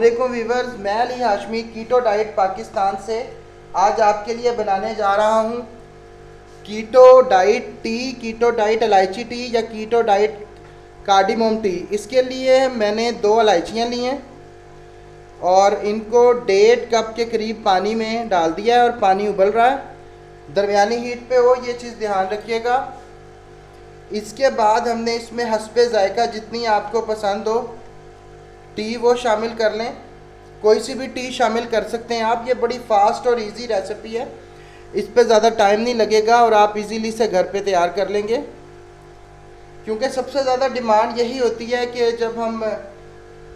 वालेकुम वीवर्स, मैं Ali Hashmi keto diet Pakistan से आज आपके लिए बनाने जा रहा हूँ keto diet tea, keto diet इलायची टी या कीटो डाइट कार्डिमोम टी। इसके लिए मैंने 2 इलायचियाँ ली हैं और इनको 1.5 कप के करीब पानी में डाल दिया है और पानी उबल रहा है। दरमियानी हीट पे हो, ये चीज़ ध्यान रखिएगा। इसके बाद हमने इसमें हस्बे जायका जितनी आपको पसंद हो टी वो शामिल कर लें। कोई सी भी टी शामिल कर सकते हैं आप। ये बड़ी फास्ट और इजी रेसिपी है, इस पे ज़्यादा टाइम नहीं लगेगा और आप इजीली से घर पे तैयार कर लेंगे। क्योंकि सबसे ज़्यादा डिमांड यही होती है कि जब हम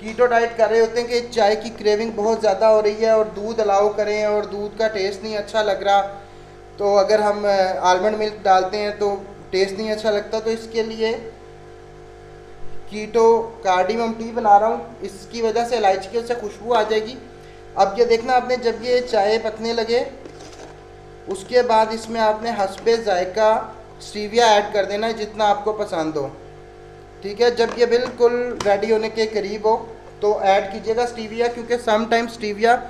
कीटो डाइट कर रहे होते हैं कि चाय की क्रेविंग बहुत ज़्यादा हो रही है और दूध अलाउ करें और दूध का टेस्ट नहीं अच्छा लग रहा, तो अगर हम आलमंड मिल्क डालते हैं तो टेस्ट नहीं अच्छा लगता। तो इसके लिए कीटो कार्डिमम टी बना रहा हूँ, इसकी वजह से इलायची की से खुशबू आ जाएगी। अब ये देखना आपने, जब ये चाय पकने लगे उसके बाद इसमें आपने हस्बे जायका स्टीविया ऐड कर देना है जितना आपको पसंद हो, ठीक है। जब ये बिल्कुल रेडी होने के करीब हो तो ऐड कीजिएगा स्टीविया, क्योंकि सम टाइम स्टीविया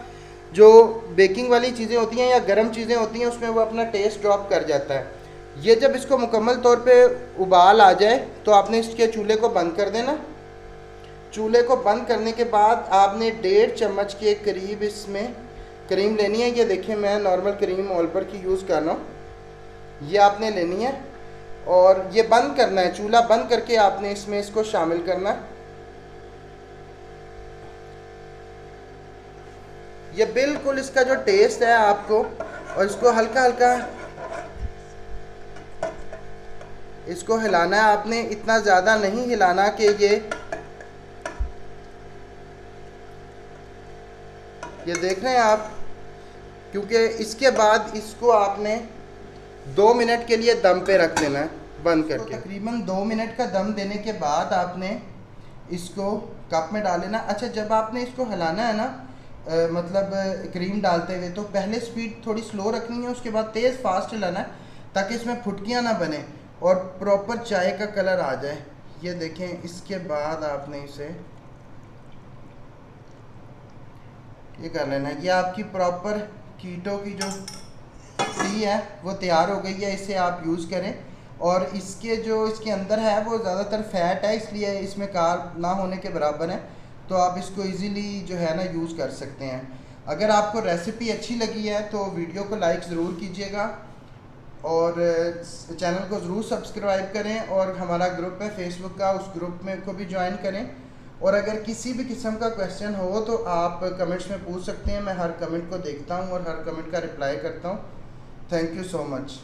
जो बेकिंग वाली चीज़ें होती हैं या गर्म चीज़ें होती हैं उसमें वो अपना टेस्ट ड्रॉप कर जाता है। ये जब इसको मुकम्मल तौर पे उबाल आ जाए तो आपने इसके चूल्हे को बंद कर देना। चूल्हे को बंद करने के बाद आपने 1.5 चम्मच के करीब इसमें क्रीम लेनी है। ये देखिए, मैं नॉर्मल क्रीम ऑलपर की यूज़ कर रहा हूँ, ये आपने लेनी है और ये बंद करना है। चूल्हा बंद करके आपने इसमें इसको शामिल करना है। ये बिल्कुल इसका जो टेस्ट है आपको, और इसको हल्का हल्का इसको हिलाना है आपने, इतना ज़्यादा नहीं हिलाना कि ये देख रहे हैं आप, क्योंकि इसके बाद इसको आपने 2 मिनट के लिए दम पे रख देना है बंद करके। तो तकरीबन 2 मिनट का दम देने के बाद आपने इसको कप में डाल लेना। अच्छा, जब आपने इसको हिलाना है ना, मतलब क्रीम डालते हुए, तो पहले स्पीड थोड़ी स्लो रखनी है, उसके बाद तेज़ फास्ट हिलाना है ताकि इसमें फुटकियाँ ना बने और प्रॉपर चाय का कलर आ जाए। ये देखें, इसके बाद आपने इसे ये कर लेना। ये आपकी प्रॉपर कीटो की जो टी है वो तैयार हो गई है, इसे आप यूज़ करें। और इसके जो इसके अंदर है वो ज़्यादातर फैट है, इसलिए इसमें कार्ब ना होने के बराबर है, तो आप इसको इजीली जो है ना यूज़ कर सकते हैं। अगर आपको रेसिपी अच्छी लगी है तो वीडियो को लाइक ज़रूर कीजिएगा और चैनल को ज़रूर सब्सक्राइब करें, और हमारा ग्रुप है फेसबुक का, उस ग्रुप में को भी ज्वाइन करें। और अगर किसी भी किस्म का क्वेश्चन हो तो आप कमेंट्स में पूछ सकते हैं, मैं हर कमेंट को देखता हूं और हर कमेंट का रिप्लाई करता हूं। Thank you so much.